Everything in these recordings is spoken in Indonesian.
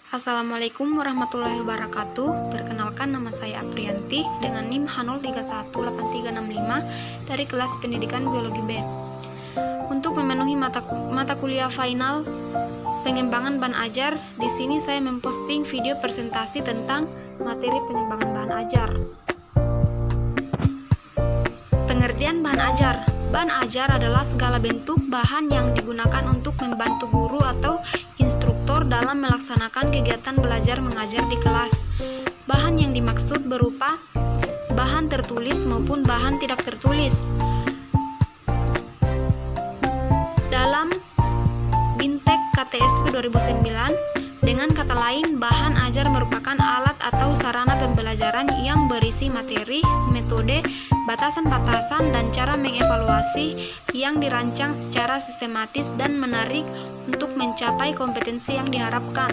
Assalamualaikum warahmatullahi wabarakatuh. Perkenalkan, nama saya Aprianti dengan NIM H0318365 dari kelas pendidikan biologi B. Untuk memenuhi mata kuliah final pengembangan bahan ajar, di sini saya memposting video presentasi tentang materi pengembangan bahan ajar. Pengertian bahan ajar. Bahan ajar adalah segala bentuk bahan yang digunakan untuk membantu guru atau instruktur dalam melaksanakan kegiatan belajar mengajar di kelas. Bahan yang dimaksud berupa bahan tertulis maupun bahan tidak tertulis. Dalam Bintek KTSP 2009, dengan kata lain, bahan ajar merupakan alat atau sarana pembelajaran yang berisi materi, metode, batasan-batasan, dan cara mengevaluasi yang dirancang secara sistematis dan menarik untuk mencapai kompetensi yang diharapkan.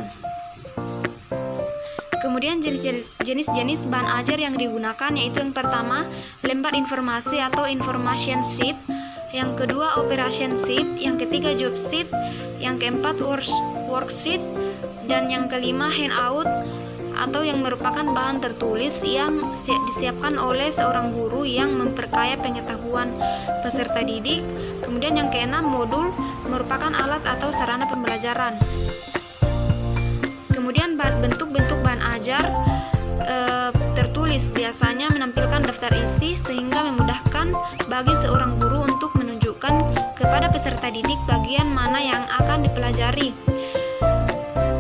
Kemudian jenis-jenis bahan ajar yang digunakan yaitu yang pertama, lembar informasi atau information sheet, yang kedua operation sheet, yang ketiga job sheet, yang keempat worksheet, dan yang kelima handout atau yang merupakan bahan tertulis yang disiapkan oleh seorang guru yang memperkaya pengetahuan peserta didik. Kemudian yang keenam, modul merupakan alat atau sarana pembelajaran. Kemudian bentuk-bentuk bahan ajar tertulis biasanya menampilkan daftar isi sehingga memudahkan bagi seorang guru untuk menunjukkan kepada peserta didik bagian mana yang akan dipelajari.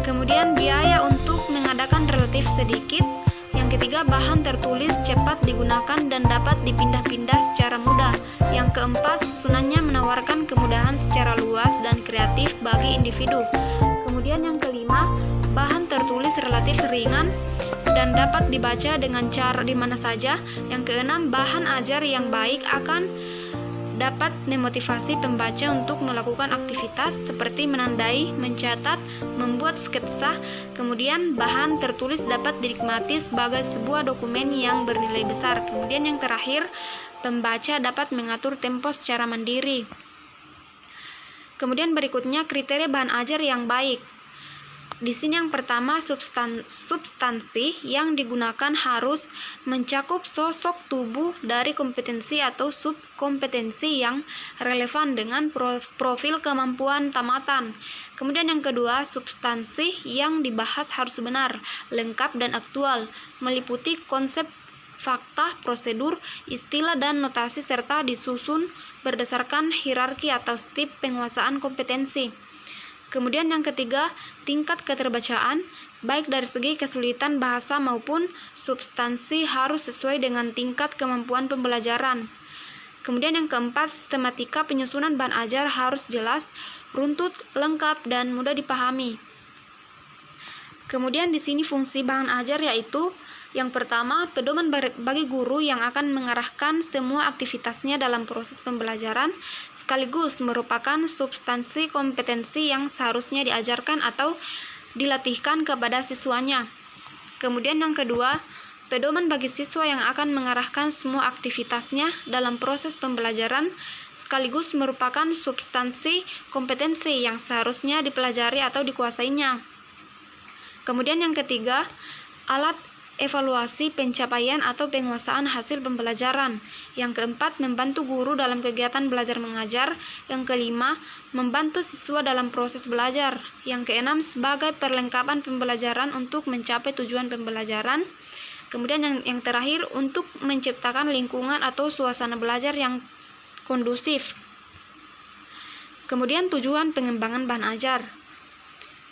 Kemudian biaya untuk mengadakan relatif sedikit. Yang ketiga, bahan tertulis cepat digunakan dan dapat dipindah-pindah secara mudah. Yang keempat, susunannya menawarkan kemudahan secara luas dan kreatif bagi individu. Kemudian yang kelima, bahan tertulis relatif ringan dan dapat dibaca dengan cara di mana saja. Yang keenam, bahan ajar yang baik akan dapat memotivasi pembaca untuk melakukan aktivitas seperti menandai, mencatat, membuat sketsa. Kemudian bahan tertulis dapat dinikmati sebagai sebuah dokumen yang bernilai besar. Kemudian yang terakhir, pembaca dapat mengatur tempo secara mandiri. Kemudian berikutnya kriteria bahan ajar yang baik. Di sini yang pertama, substansi yang digunakan harus mencakup sosok tubuh dari kompetensi atau subkompetensi yang relevan dengan profil kemampuan tamatan. Kemudian yang kedua, substansi yang dibahas harus benar, lengkap dan aktual, meliputi konsep, fakta, prosedur, istilah, dan notasi serta disusun berdasarkan hierarki atau step penguasaan kompetensi. Kemudian yang ketiga, tingkat keterbacaan, baik dari segi kesulitan bahasa maupun substansi harus sesuai dengan tingkat kemampuan pembelajaran. Kemudian yang keempat, sistematika penyusunan bahan ajar harus jelas, runtut, lengkap, dan mudah dipahami. Kemudian di sini fungsi bahan ajar yaitu yang pertama, pedoman bagi guru yang akan mengarahkan semua aktivitasnya dalam proses pembelajaran, sekaligus merupakan substansi kompetensi yang seharusnya diajarkan atau dilatihkan kepada siswanya. Kemudian yang kedua, pedoman bagi siswa yang akan mengarahkan semua aktivitasnya dalam proses pembelajaran, sekaligus merupakan substansi kompetensi yang seharusnya dipelajari atau dikuasainya. Kemudian yang ketiga, alat evaluasi pencapaian atau penguasaan hasil pembelajaran. Yang keempat, membantu guru dalam kegiatan belajar mengajar. Yang kelima, membantu siswa dalam proses belajar. Yang keenam, sebagai perlengkapan pembelajaran untuk mencapai tujuan pembelajaran. Kemudian yang terakhir, untuk menciptakan lingkungan atau suasana belajar yang kondusif. Kemudian tujuan pengembangan bahan ajar.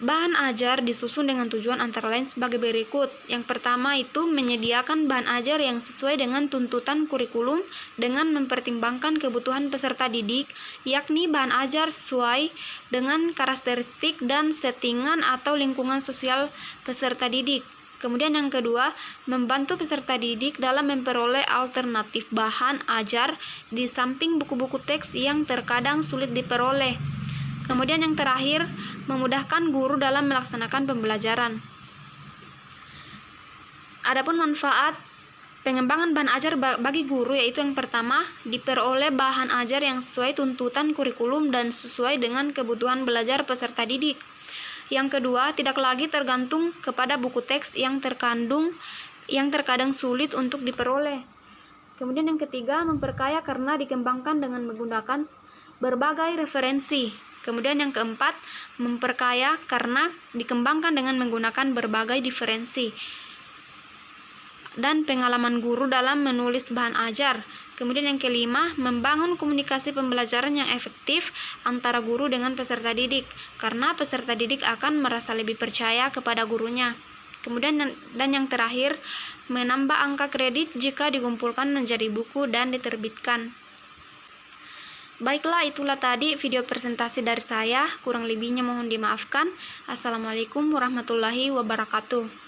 Bahan ajar disusun dengan tujuan antara lain sebagai berikut. Yang pertama itu menyediakan bahan ajar yang sesuai dengan tuntutan kurikulum dengan mempertimbangkan kebutuhan peserta didik, yakni bahan ajar sesuai dengan karakteristik dan settingan atau lingkungan sosial peserta didik. Kemudian yang kedua, membantu peserta didik dalam memperoleh alternatif bahan ajar di samping buku-buku teks yang terkadang sulit diperoleh. Kemudian yang terakhir, memudahkan guru dalam melaksanakan pembelajaran. Adapun manfaat pengembangan bahan ajar bagi guru yaitu yang pertama, diperoleh bahan ajar yang sesuai tuntutan kurikulum dan sesuai dengan kebutuhan belajar peserta didik. Yang kedua, tidak lagi tergantung kepada buku teks yang terkadang sulit untuk diperoleh. Kemudian yang ketiga, memperkaya karena dikembangkan dengan menggunakan berbagai referensi. Kemudian yang keempat, memperkaya karena dikembangkan dengan menggunakan berbagai diferensi dan pengalaman guru dalam menulis bahan ajar. Kemudian yang kelima, membangun komunikasi pembelajaran yang efektif antara guru dengan peserta didik, karena peserta didik akan merasa lebih percaya kepada gurunya. Kemudian dan yang terakhir, menambah angka kredit jika dikumpulkan menjadi buku dan diterbitkan. Baiklah, itulah tadi video presentasi dari saya. Kurang lebihnya mohon dimaafkan. Assalamualaikum warahmatullahi wabarakatuh.